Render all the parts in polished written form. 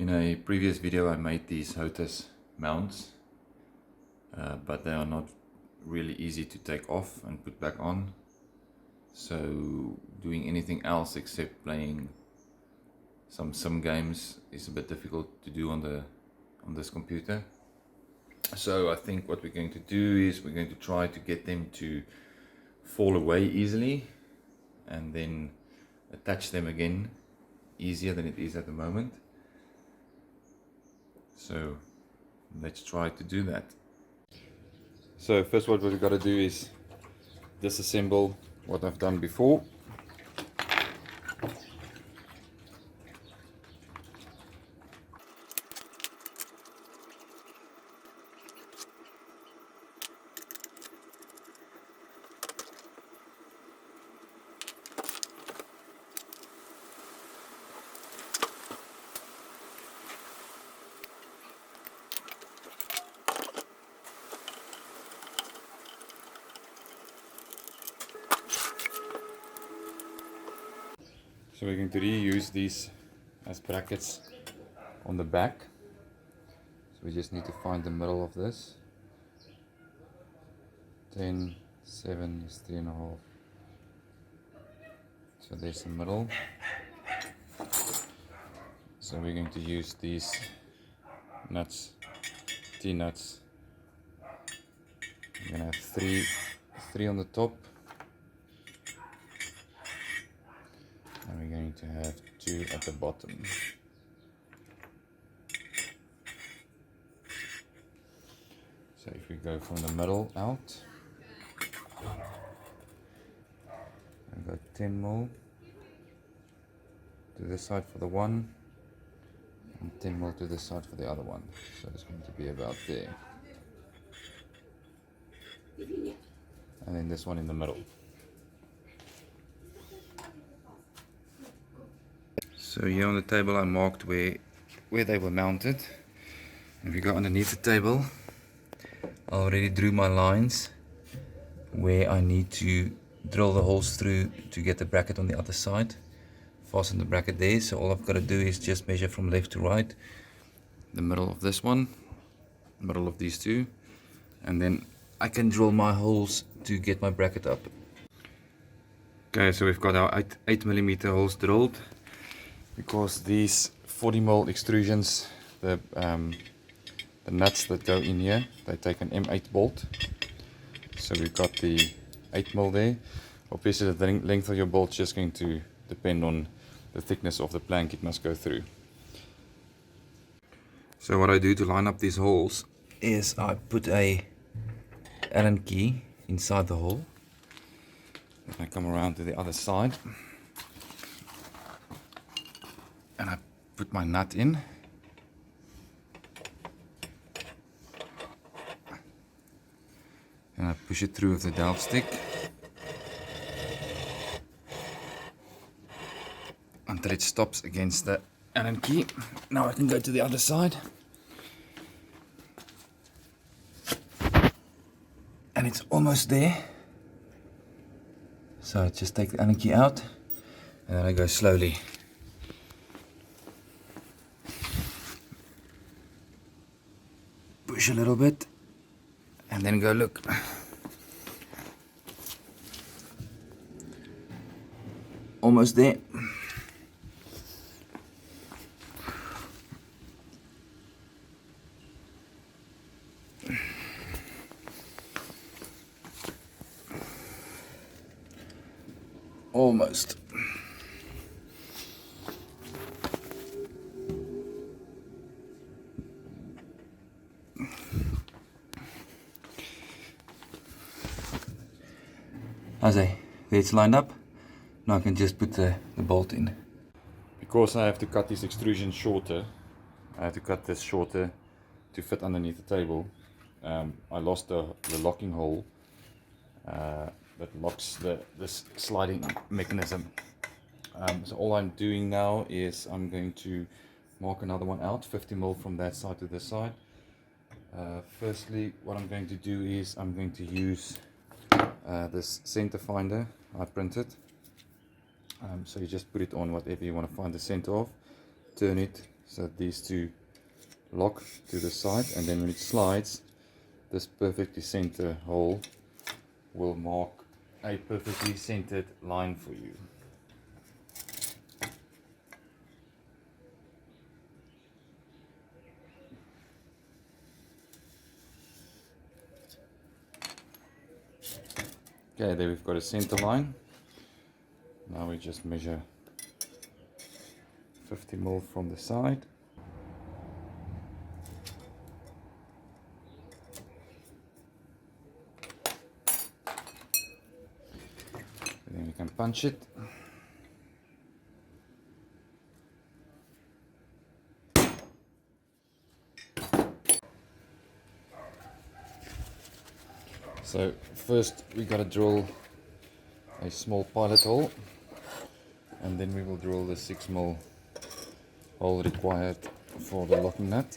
In a previous video I made these HOTAS mounts, but they are not really easy to take off and put back on. So doing anything else except playing some sim games is a bit difficult to do on this computer. So I think what we're going to do is we're going to try to get them to fall away easily and then attach them again easier than it is at the moment. So let's try to do that. So first what we've got to do is disassemble what I've done before. So we're going to reuse these as brackets on the back. So we just need to find the middle of this. 10, 7 is 3.5. So there's the middle. So we're going to use these nuts, T-nuts. I'm going to have three on the top. And we're going to have 2 at the bottom. So if we go from the middle out, I've got 10 mil to this side for the one, and 10 mil to this side for the other one. So it's going to be about there. And then this one in the middle. So here on the table I marked where they were mounted. If you go underneath the table, I already drew my lines where I need to drill the holes through to get the bracket on the other side. Fasten the bracket there, so all I've got to do is just measure from left to right, the middle of this one, middle of these two, and then I can drill my holes to get my bracket up. Okay, so we've got our 8mm holes drilled. Because these 40mm extrusions, the nuts that go in here, they take an M8 bolt. So we've got the 8mm there. Obviously the length of your bolt is just going to depend on the thickness of the plank it must go through. So what I do to line up these holes is I put a Allen key inside the hole. Then I come around to the other side. And I put my nut in. And I push it through with the delve stick. Until it stops against the Allen key. Now I can go to the other side. And it's almost there. So I just take the Allen key out. And then I go slowly. Push a little bit and then go look. Almost there. Almost. As it's lined up, now I can just put the bolt in. Because I have to cut this extrusion shorter, I have to cut this shorter to fit underneath the table. I lost the locking hole that locks this sliding mechanism. So all I'm doing now is I'm going to mark another one out, 50mm from that side to this side. Firstly, what I'm going to do is I'm going to use this center finder I printed. So you just put it on whatever you want to find the center of, turn it so that these two lock to the side, and then when it slides, this perfectly center hole will mark a perfectly centered line for you. Okay, there we've got a center line. Now we just measure 50 mil from the side. And then we can punch it. So first we got to drill a small pilot hole, and then we will drill the 6 mil hole required for the locking nut.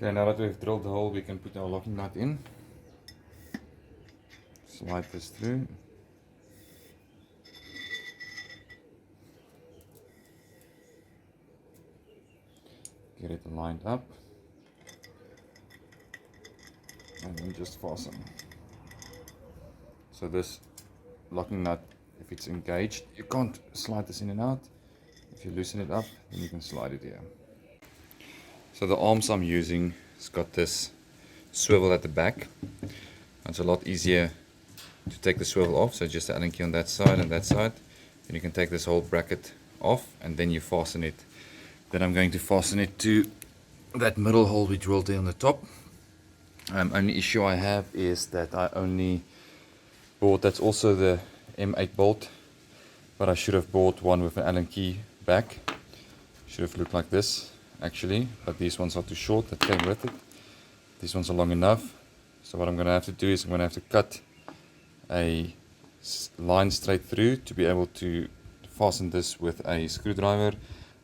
Okay, now that we've drilled the hole, we can put our locking nut in. Slide this through. Get it lined up. And then just fasten. So this locking nut, if it's engaged, you can't slide this in and out. If you loosen it up, then you can slide it here. So the arms I'm using, it's got this swivel at the back. It's a lot easier to take the swivel off, so just the Allen key on that side and that side. Then you can take this whole bracket off and then you fasten it. Then I'm going to fasten it to that middle hole we drilled there on the top. Only issue I have is that I only bought, that's also the M8 bolt, but I should have bought one with an Allen key back. Should have looked like this actually, but these ones are too short that came with it. These ones are long enough. So what I'm going to have to do is I'm going to have to cut a line straight through to be able to fasten this with a screwdriver,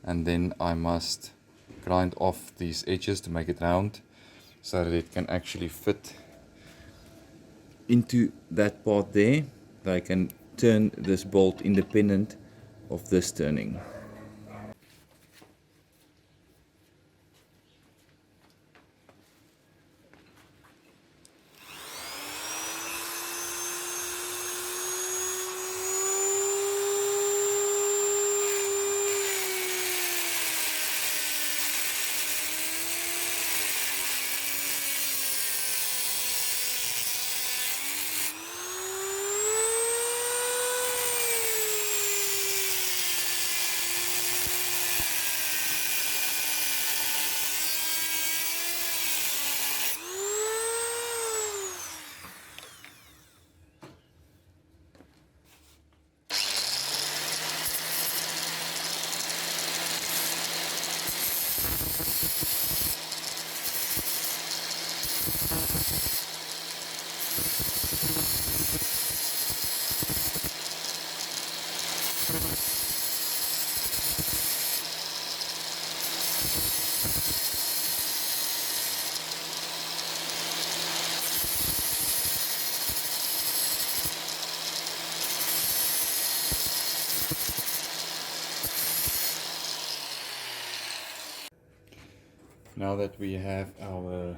and then I must grind off these edges to make it round so that it can actually fit into that part there, that I can turn this bolt independent of this turning. Now that we have our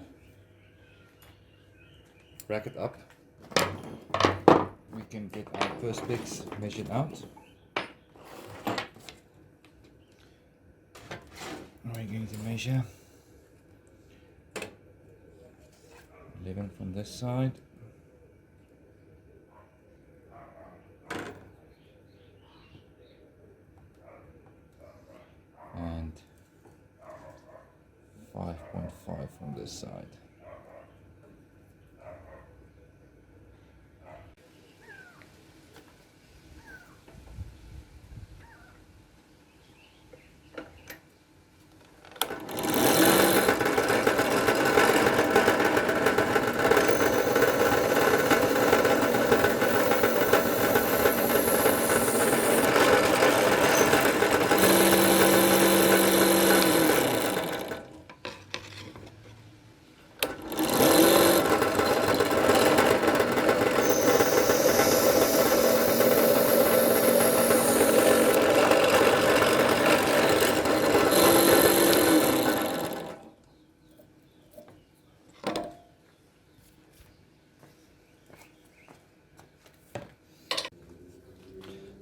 bracket up, we can get our perspex measured out. We're going to measure 11 from this side, and 5.5 from this side.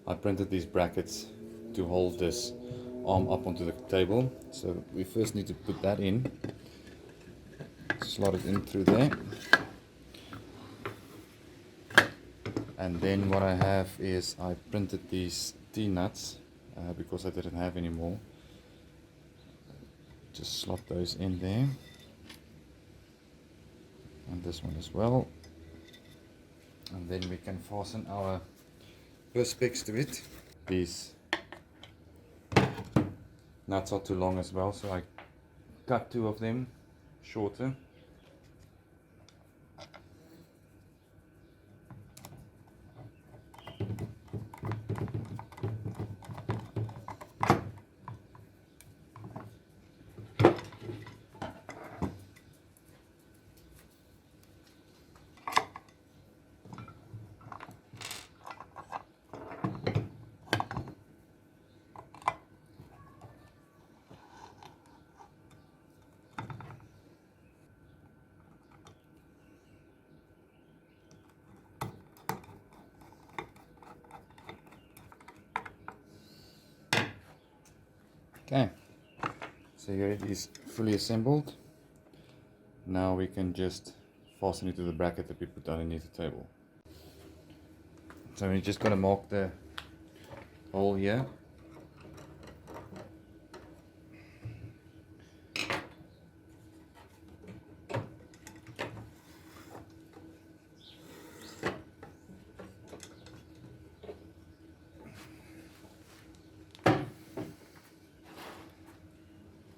I printed these brackets to hold this arm up onto the table. So we first need to put that in, slot it in through there. And then what I have is I printed these T-nuts because I didn't have any more. Just slot those in there. And this one as well. And then we can fasten our perspex to it. These nuts are too long as well, so I cut two of them shorter. Okay, so here it is fully assembled. Now we can just fasten it to the bracket that we put underneath the table. So we're just going to mark the hole here.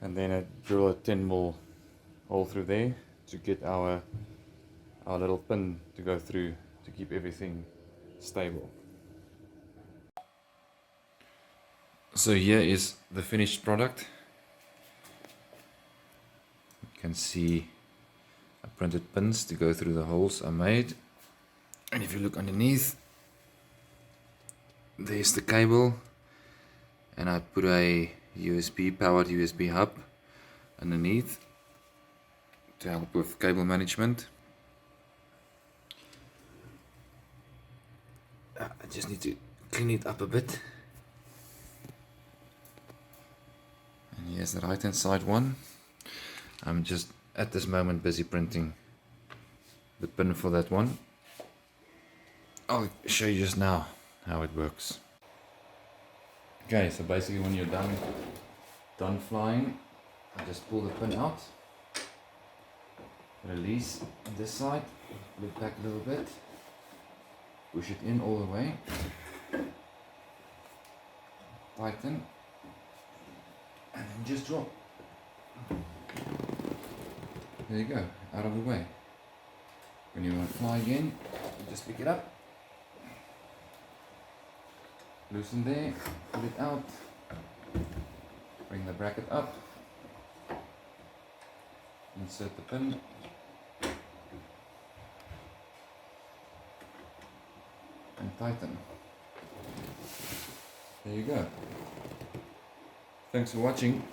And then I drill a 10mm hole through there to get our little pin to go through to keep everything stable. So here is the finished product. You can see I printed pins to go through the holes I made. And if you look underneath, there's the cable, and I put a powered USB hub underneath to help with cable management. I just need to clean it up a bit. And here's the right hand side one. I'm just at this moment busy printing the pin for that one. I'll show you just now how it works. Okay, so basically when you're done flying, I just pull the pin out, release this side, pull it back a little bit, push it in all the way, tighten, and then just drop. There you go, out of the way. When you want to fly again, you just pick it up, loosen there, pull it out, bring the bracket up, insert the pin, and tighten. There you go. Thanks for watching.